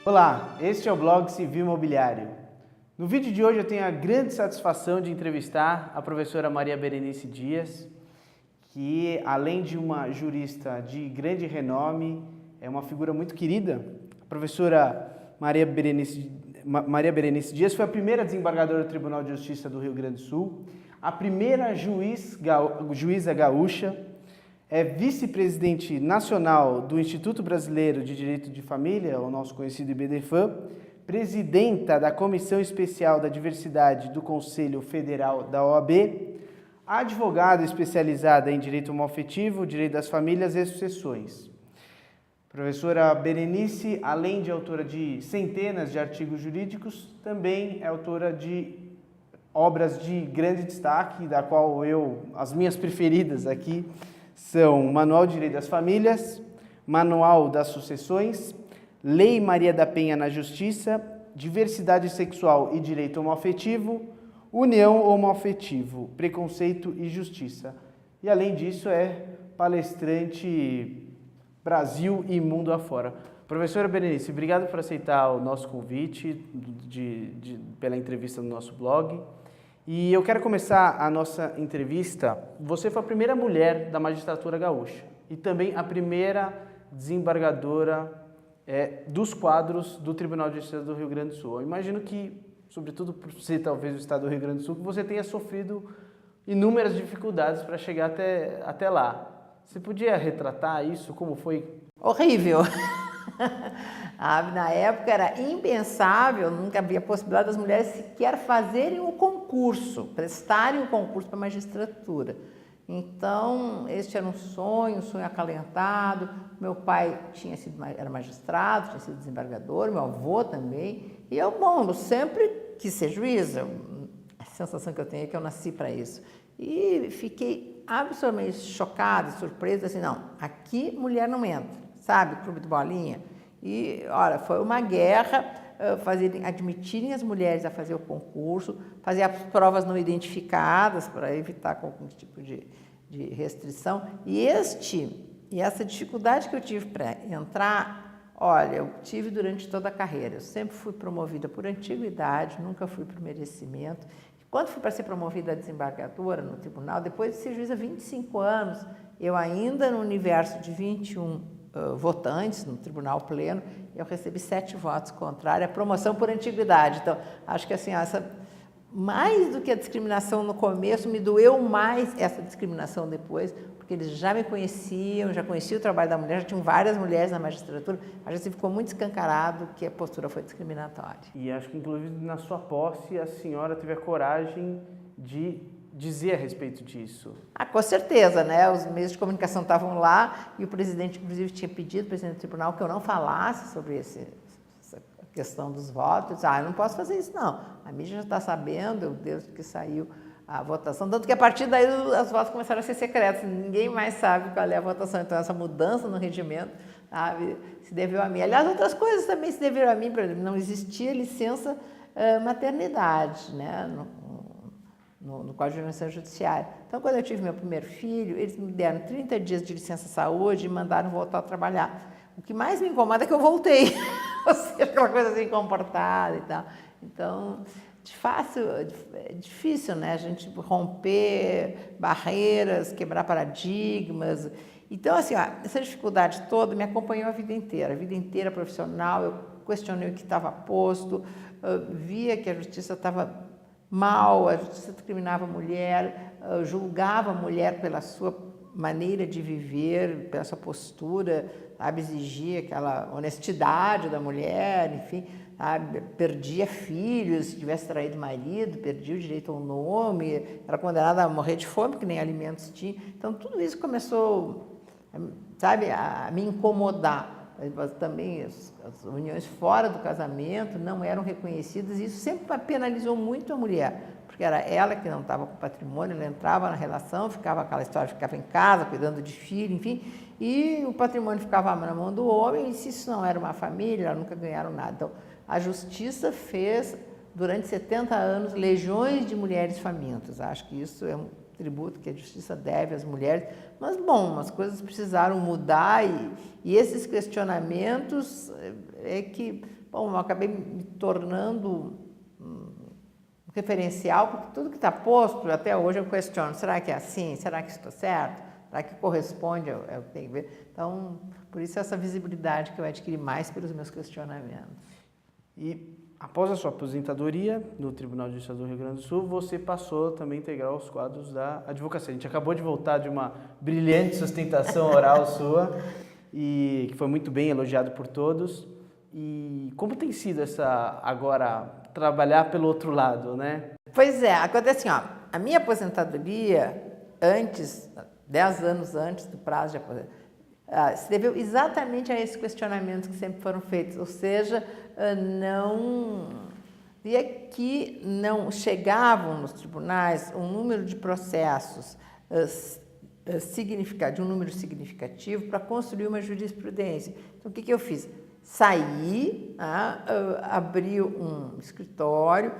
Olá, este é o blog Civil Imobiliário. No vídeo de hoje eu tenho a grande satisfação de entrevistar a professora Maria Berenice Dias, que além de uma jurista de grande renome, é uma figura muito querida. A professora Maria Berenice Dias foi a primeira desembargadora do Tribunal de Justiça do Rio Grande do Sul, a primeira juíza gaúcha, é vice-presidente nacional do Instituto Brasileiro de Direito de Família, o nosso conhecido IBDFAM, presidenta da Comissão Especial da Diversidade do Conselho Federal da OAB, advogada especializada em Direito Homoafetivo, Direito das Famílias e Sucessões. Professora Berenice, além de autora de centenas de artigos jurídicos, também é autora de obras de grande destaque, da qual as minhas preferidas aqui, são Manual de Direito das Famílias, Manual das Sucessões, Lei Maria da Penha na Justiça, Diversidade Sexual e Direito Homoafetivo, União Homoafetivo, Preconceito e Justiça. E além disso é palestrante Brasil e mundo afora. Professora Berenice, obrigado por aceitar o nosso convite pela entrevista no nosso blog. E eu quero começar a nossa entrevista. Você foi a primeira mulher da magistratura gaúcha e também a primeira desembargadora dos quadros do Tribunal de Justiça do Rio Grande do Sul. Eu imagino que, sobretudo por ser talvez o estado do Rio Grande do Sul, que você tenha sofrido inúmeras dificuldades para chegar até lá. Você podia retratar isso? Como foi? Horrível! Na época era impensável, nunca havia possibilidade das mulheres sequer fazerem o concurso, prestarem o concurso para a magistratura. Então, este era um sonho acalentado. Meu pai era magistrado, tinha sido desembargador, meu avô também. E eu sempre quis ser juíza. A sensação que eu tenho é que eu nasci para isso. E fiquei absolutamente chocada, surpresa, assim, não, aqui mulher não entra, sabe, Clube do Bolinha. E, olha, foi uma guerra admitirem as mulheres a fazer o concurso, fazer as provas não identificadas para evitar qualquer tipo de restrição. E essa dificuldade que eu tive para entrar, olha, eu tive durante toda a carreira. Eu sempre fui promovida por antiguidade, nunca fui por merecimento. Quando fui para ser promovida a desembargadora no tribunal, depois de ser juíza há 25 anos, eu ainda no universo de 21 votantes no tribunal pleno, eu recebi 7 votos contrários, a promoção por antiguidade. Então, acho que assim, mais do que a discriminação no começo, me doeu mais essa discriminação depois, porque eles já me conheciam, já conheciam o trabalho da mulher, já tinham várias mulheres na magistratura, a gente ficou muito escancarado que a postura foi discriminatória. E acho que, inclusive, na sua posse, a senhora teve a coragem de dizer a respeito disso. Com certeza, né? Os meios de comunicação estavam lá e o presidente, inclusive, tinha pedido, o presidente do tribunal, que eu não falasse sobre essa questão dos votos. Eu não posso fazer isso, não. A mídia já está sabendo, desde que saiu a votação, tanto que a partir daí as votos começaram a ser secretas, ninguém mais sabe qual é a votação. Então, essa mudança no regimento, sabe, se deveu a mim. Aliás, outras coisas também se deveram a mim, por exemplo, não existia licença maternidade, né? No Código de Organização Judiciária. Então, quando eu tive meu primeiro filho, eles me deram 30 dias de licença saúde e mandaram voltar a trabalhar. O que mais me incomoda é que eu voltei, ou seja, aquela coisa assim comportada e tal. Então, é difícil, né, a gente romper barreiras, quebrar paradigmas. Então, assim, essa dificuldade toda me acompanhou a vida inteira profissional. Eu questionei o que estava posto, via que a justiça estava mal, a justiça discriminava a mulher, julgava a mulher pela sua maneira de viver, pela sua postura, sabe, exigia aquela honestidade da mulher, enfim, sabe, perdia filhos, se tivesse traído marido, perdia o direito ao nome, era condenada a morrer de fome, porque nem alimentos tinha. Então, tudo isso começou, sabe, a me incomodar. Também as uniões fora do casamento não eram reconhecidas e isso sempre penalizou muito a mulher, porque era ela que não estava com patrimônio, ela entrava na relação, ficava aquela história, ficava em casa, cuidando de filho, enfim, e o patrimônio ficava na mão do homem, e se isso não era uma família, elas nunca ganharam nada. Então, a justiça fez, durante 70 anos, legiões de mulheres famintas. Acho que isso é um tributo que a justiça deve às mulheres, mas, bom, as coisas precisaram mudar e esses questionamentos é que bom, eu acabei me tornando um referencial, porque tudo que está posto, até hoje eu questiono, será que é assim? Será que isso está certo? Será que corresponde ao que tem que ver? Então, por isso essa visibilidade que eu adquiri mais pelos meus questionamentos. E após a sua aposentadoria no Tribunal de Justiça do Rio Grande do Sul, você passou também a integrar os quadros da advocacia. A gente acabou de voltar de uma brilhante sustentação oral sua, e que foi muito bem elogiado por todos. E como tem sido agora trabalhar pelo outro lado, né? Pois é, acontece assim, ó, a minha aposentadoria, 10 anos antes do prazo de aposentadoria, se deveu exatamente a esses questionamentos que sempre foram feitos, ou seja, via que não chegavam nos tribunais um número de processos de um número significativo para construir uma jurisprudência. Então, o que eu fiz? Saí, abri um escritório,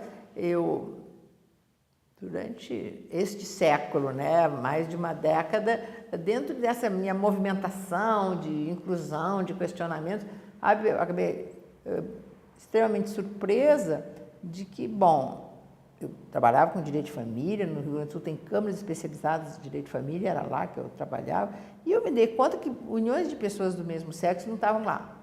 durante este século, né, mais de uma década, dentro dessa minha movimentação de inclusão, de questionamento, eu acabei extremamente surpresa de que, bom, eu trabalhava com direito de família, no Rio Grande do Sul tem câmaras especializadas de direito de família, era lá que eu trabalhava, e eu me dei conta que uniões de pessoas do mesmo sexo não estavam lá.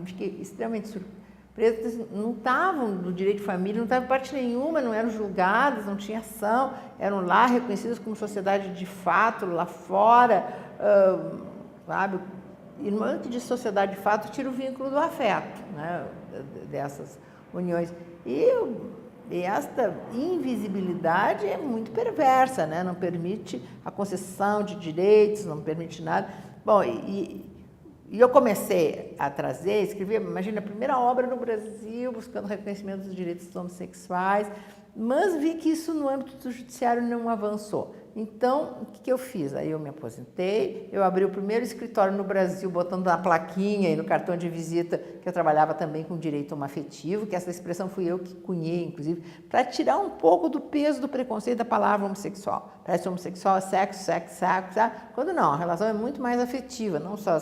Fiquei extremamente surpresa, não estavam no direito de família, não estavam em parte nenhuma, não eram julgadas, não tinha ação, eram lá reconhecidas como sociedade de fato, lá fora, sabe? E no âmbito de sociedade de fato, tira o vínculo do afeto, né, dessas uniões. E esta invisibilidade é muito perversa, né? Não permite a concessão de direitos, não permite nada. Bom, e eu comecei a escrever, imagina, a primeira obra no Brasil, buscando reconhecimento dos direitos dos homossexuais, mas vi que isso no âmbito do judiciário não avançou. Então, o que eu fiz? Aí eu me aposentei, eu abri o primeiro escritório no Brasil, botando na plaquinha e no cartão de visita que eu trabalhava também com direito homoafetivo, que essa expressão fui eu que cunhei, inclusive, para tirar um pouco do peso do preconceito da palavra homossexual. Parece que homossexual é sexo, quando não, a relação é muito mais afetiva, não só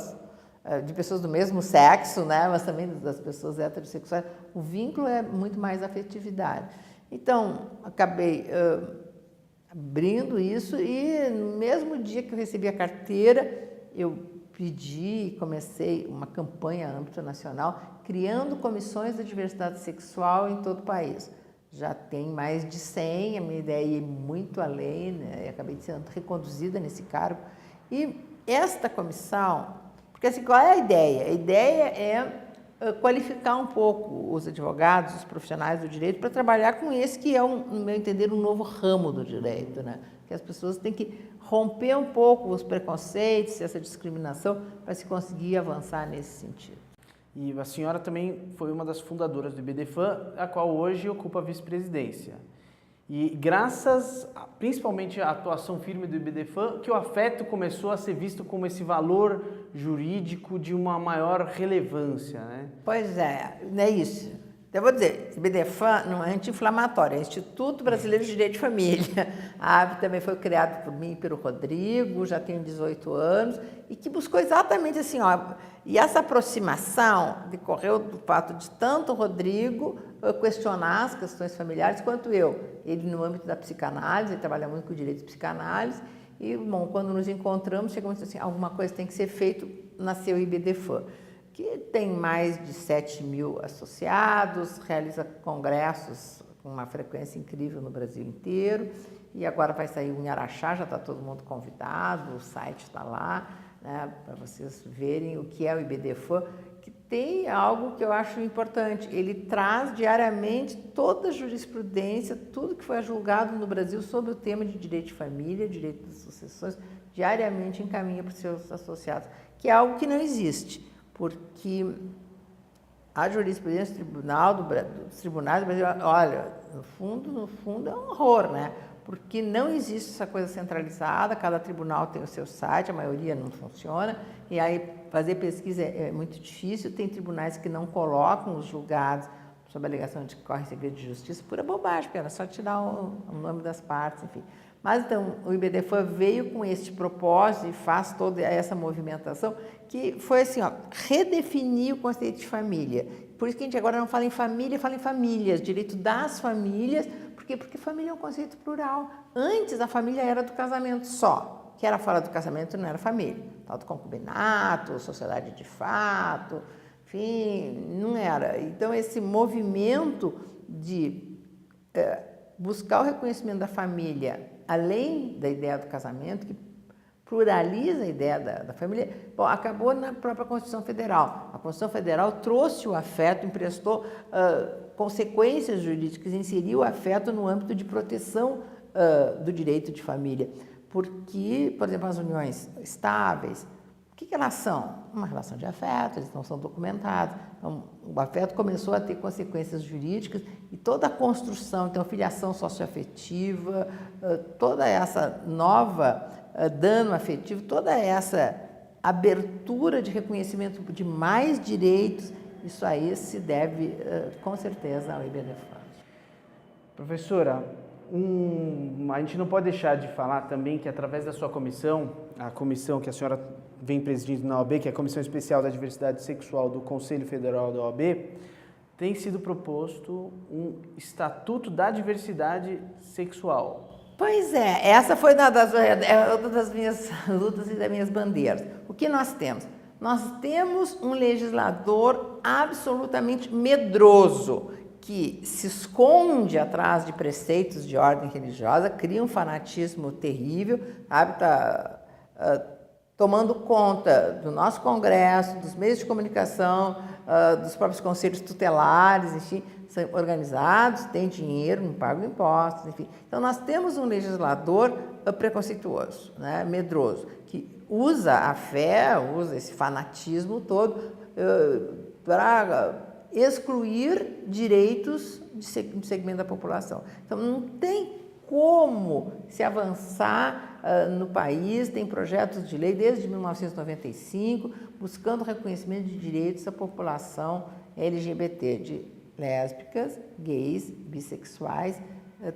de pessoas do mesmo sexo, né, mas também das pessoas heterossexuais. O vínculo é muito mais afetividade. Então, acabei abrindo isso e no mesmo dia que eu recebi a carteira, eu comecei uma campanha a âmbito nacional, criando comissões de diversidade sexual em todo o país. Já tem mais de 100, a minha ideia é ir muito além, né? Eu acabei sendo reconduzida nesse cargo. E esta comissão, porque assim, qual é a ideia? A ideia é qualificar um pouco os advogados, os profissionais do direito para trabalhar com esse que é, no meu entender, um novo ramo do direito, né? Que as pessoas têm que romper um pouco os preconceitos, essa discriminação, para se conseguir avançar nesse sentido. E a senhora também foi uma das fundadoras do IBDFAN, a qual hoje ocupa a vice-presidência. E graças, principalmente à atuação firme do IBDFAN, que o afeto começou a ser visto como esse valor jurídico de uma maior relevância, né? Pois é isso. Eu vou dizer, IBDFAN não é anti-inflamatório, é Instituto Brasileiro de Direito de Família. A ABE também foi criado por mim e pelo Rodrigo, já tenho 18 anos, e que buscou exatamente assim, e essa aproximação decorreu do fato de tanto o Rodrigo questionar as questões familiares quanto eu. Ele no âmbito da psicanálise, ele trabalha muito com o direito de psicanálise, e, bom, quando nos encontramos, chegamos assim, alguma coisa tem que ser feito, nasceu o IBDFAN, que tem mais de 7 mil associados, realiza congressos com uma frequência incrível no Brasil inteiro, e agora vai sair um em Araxá, já está todo mundo convidado, o site está lá, né, para vocês verem o que é o IBDFAN, que tem algo que eu acho importante, ele traz diariamente toda a jurisprudência, tudo que foi julgado no Brasil sobre o tema de direito de família, direito das sucessões, diariamente encaminha para os seus associados, que é algo que não existe. Porque a jurisprudência dos tribunais do Brasil, olha, no fundo é um horror, né? Porque não existe essa coisa centralizada, cada tribunal tem o seu site, a maioria não funciona, e aí fazer pesquisa é muito difícil, tem tribunais que não colocam os julgados sob a alegação de que corre segredo de justiça, pura bobagem, porque era só tirar o nome das partes, enfim. Mas então o IBDFAN veio com este propósito e faz toda essa movimentação que foi assim, ó, redefinir o conceito de família. Por isso que a gente agora não fala em família, fala em famílias, direito das famílias. Por quê? Porque família é um conceito plural. Antes a família era do casamento só, que era fora do casamento não era família. Tal do concubinato, sociedade de fato, enfim, não era. Então esse movimento de buscar o reconhecimento da família, além da ideia do casamento, que pluraliza a ideia da família, bom, acabou na própria Constituição Federal. A Constituição Federal trouxe o afeto, emprestou consequências jurídicas, inseriu o afeto no âmbito de proteção do direito de família. Porque, por exemplo, as uniões estáveis, o que elas são? Uma relação de afeto, eles não são documentados. Então, o afeto começou a ter consequências jurídicas e toda a construção, então, filiação socioafetiva, toda essa nova dano afetivo, toda essa abertura de reconhecimento de mais direitos, isso aí se deve, com certeza, ao IBDFAN. Professora, a gente não pode deixar de falar também que através da sua comissão, a comissão que a senhora vem presidindo na OAB, que é a Comissão Especial da Diversidade Sexual do Conselho Federal da OAB, tem sido proposto um Estatuto da Diversidade Sexual. Pois é, essa foi uma das minhas lutas e das minhas bandeiras. O que nós temos? Nós temos um legislador absolutamente medroso, que se esconde atrás de preceitos de ordem religiosa, cria um fanatismo terrível, sabe? Tomando conta do nosso Congresso, dos meios de comunicação, dos próprios conselhos tutelares, enfim, são organizados, têm dinheiro, não pagam impostos, enfim. Então, nós temos um legislador preconceituoso, né, medroso, que usa a fé, usa esse fanatismo todo para excluir direitos de um segmento da população. Então, não tem como se avançar no país, tem projetos de lei desde 1995, buscando reconhecimento de direitos à população LGBT, de lésbicas, gays, bissexuais,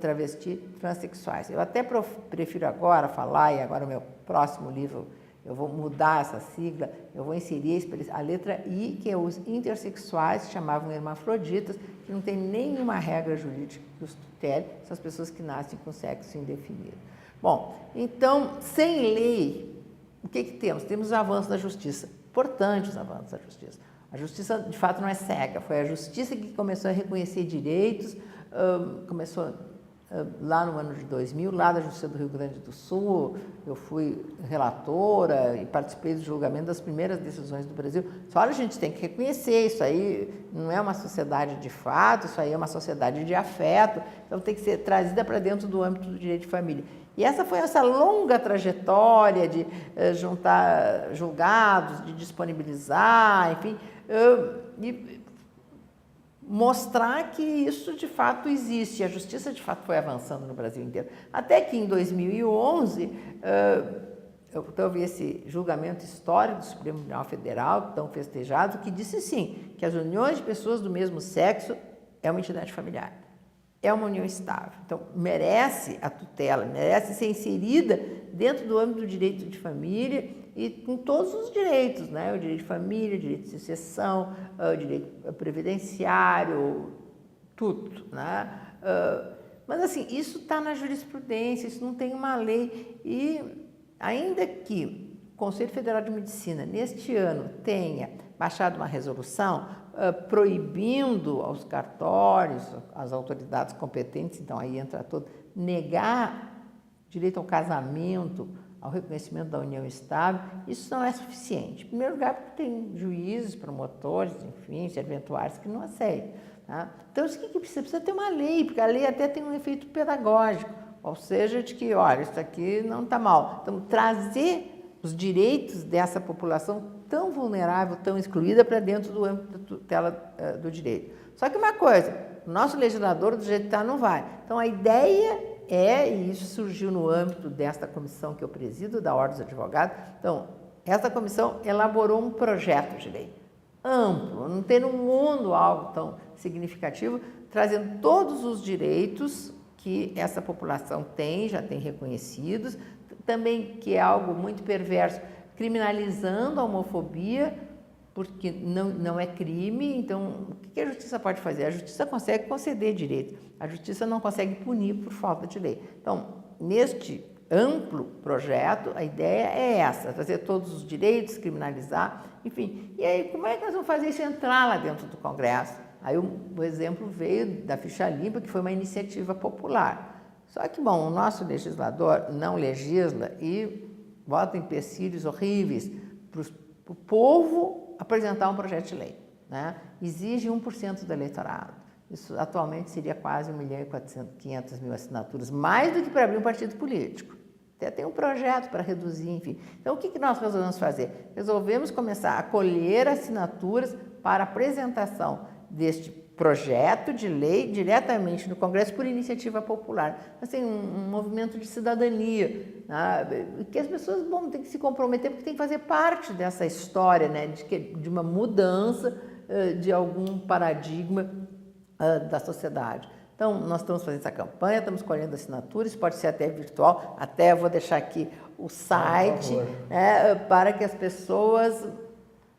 travestis, transexuais. Eu até prefiro agora falar, e agora o meu próximo livro, eu vou mudar essa sigla, eu vou inserir a letra I, que é os intersexuais, que chamavam hermafroditas, que não tem nenhuma regra jurídica que os tutele, são as pessoas que nascem com sexo indefinido. Bom, então, sem lei, o que temos? Temos o avanço da justiça, importantes os avanços da justiça. A justiça, de fato, não é cega, foi a justiça que começou a reconhecer direitos, começou lá no ano de 2000, lá da Justiça do Rio Grande do Sul, eu fui relatora e participei do julgamento das primeiras decisões do Brasil. Só a gente tem que reconhecer, isso aí não é uma sociedade de fato, isso aí é uma sociedade de afeto, então tem que ser trazida para dentro do âmbito do direito de família. E essa foi essa longa trajetória de juntar julgados, de disponibilizar, enfim, e mostrar que isso de fato existe, a justiça de fato foi avançando no Brasil inteiro. Até que em 2011, houve esse julgamento histórico do Supremo Tribunal Federal, tão festejado, que disse sim, que as uniões de pessoas do mesmo sexo é uma entidade familiar, é uma união estável. Então, merece a tutela, merece ser inserida dentro do âmbito do direito de família e com todos os direitos, né? O direito de família, o direito de sucessão, o direito previdenciário, tudo, né? Mas, assim, isso está na jurisprudência, isso não tem uma lei. E, ainda que o Conselho Federal de Medicina, neste ano, tenha baixado uma resolução proibindo aos cartórios, às autoridades competentes, então aí entra todo, negar direito ao casamento, ao reconhecimento da união estável, isso não é suficiente. Em primeiro lugar, porque tem juízes, promotores, enfim, serventuários que não aceitam. Tá? Então, isso que precisa? Precisa ter uma lei, porque a lei até tem um efeito pedagógico, ou seja, de que, olha, isso aqui não está mal. Então, trazer os direitos dessa população tão vulnerável, tão excluída, para dentro do âmbito da tutela do direito. Só que uma coisa, o nosso legislador, do jeito que está, não vai. Então, a ideia e isso surgiu no âmbito desta comissão que eu presido, da Ordem dos Advogados. Então, essa comissão elaborou um projeto de lei amplo, não tem no mundo algo tão significativo, trazendo todos os direitos que essa população já tem reconhecidos, também que é algo muito perverso, criminalizando a homofobia, porque não é crime. Então, o que a justiça pode fazer? A justiça consegue conceder direito, a justiça não consegue punir por falta de lei. Então, neste amplo projeto, a ideia é essa, trazer todos os direitos, criminalizar, enfim. E aí, como é que nós vamos fazer isso entrar lá dentro do Congresso? Aí o exemplo veio da ficha limpa, que foi uma iniciativa popular. Só que, bom, o nosso legislador não legisla e bota empecilhos horríveis para o povo apresentar um projeto de lei, né? Exige 1% do eleitorado. Isso atualmente seria quase 1.500.000 assinaturas, mais do que para abrir um partido político. Até tem um projeto para reduzir, enfim. Então, o que nós resolvemos fazer? Resolvemos começar a colher assinaturas para apresentação deste projeto de lei diretamente no Congresso por iniciativa popular. Assim, um movimento de cidadania, né? Que as pessoas têm que se comprometer, porque tem que fazer parte dessa história, né? De uma mudança de algum paradigma da sociedade. Então, nós estamos fazendo essa campanha, estamos colhendo assinaturas, pode ser até virtual, até vou deixar aqui o site, né, para que as pessoas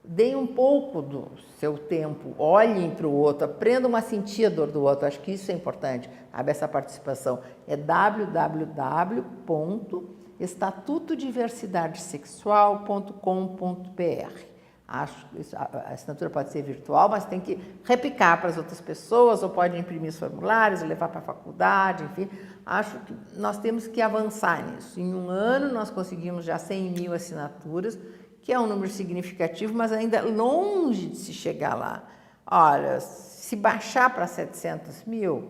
deem um pouco do seu tempo, olhem para o outro, aprendam a sentir a dor do outro. Acho que isso é importante, essa participação. É www.estatutodiversidadesexual.com.br. Acho que a assinatura pode ser virtual, mas tem que replicar para as outras pessoas, ou pode imprimir os formulários, levar para a faculdade, enfim. Acho que nós temos que avançar nisso. Em um ano, nós conseguimos já 100.000 assinaturas, que é um número significativo, mas ainda longe de se chegar lá. Olha, se baixar para 700.000,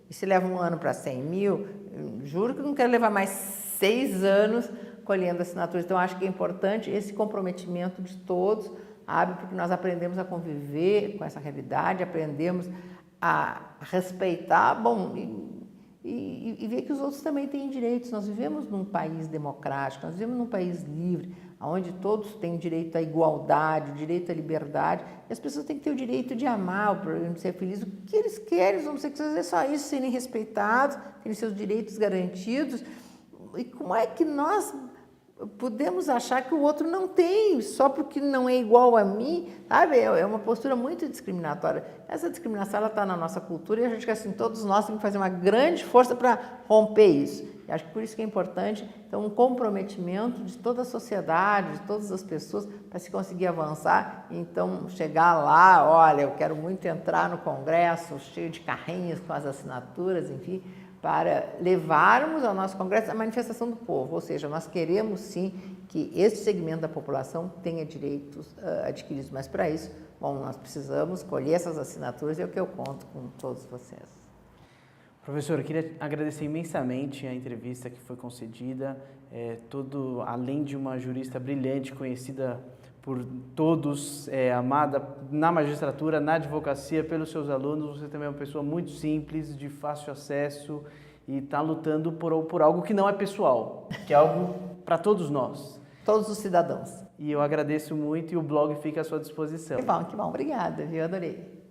e se leva um ano para 100.000, juro que não quero levar mais 6 anos colhendo assinaturas. Então, acho que é importante esse comprometimento de todos, porque nós aprendemos a conviver com essa realidade, aprendemos a respeitar, e ver que os outros também têm direitos. Nós vivemos num país democrático, nós vivemos num país livre, onde todos têm direito à igualdade, o direito à liberdade, e as pessoas têm que ter o direito de amar, de ser felizes, o que eles querem, os homossexuais é só isso, serem respeitados, terem seus direitos garantidos. E como é que nós podemos achar que o outro não tem, só porque não é igual a mim, sabe? É uma postura muito discriminatória. Essa discriminação, ela está na nossa cultura, e a gente, assim, todos nós temos que fazer uma grande força para romper isso. E acho que por isso que é importante, então, um comprometimento de toda a sociedade, de todas as pessoas, para se conseguir avançar, e então chegar lá, olha, eu quero muito entrar no Congresso, cheio de carrinhos com as assinaturas, enfim, para levarmos ao nosso Congresso a manifestação do povo, ou seja, nós queremos sim que esse segmento da população tenha direitos adquiridos, mas para isso, nós precisamos colher essas assinaturas, é o que eu conto com todos vocês. Professora, eu queria agradecer imensamente a entrevista que foi concedida, além de uma jurista brilhante, conhecida por todos, amada na magistratura, na advocacia, pelos seus alunos. Você também é uma pessoa muito simples, de fácil acesso e está lutando por algo que não é pessoal, que é algo para todos nós. Todos os cidadãos. E eu agradeço muito e o blog fica à sua disposição. Que bom, obrigada, eu adorei.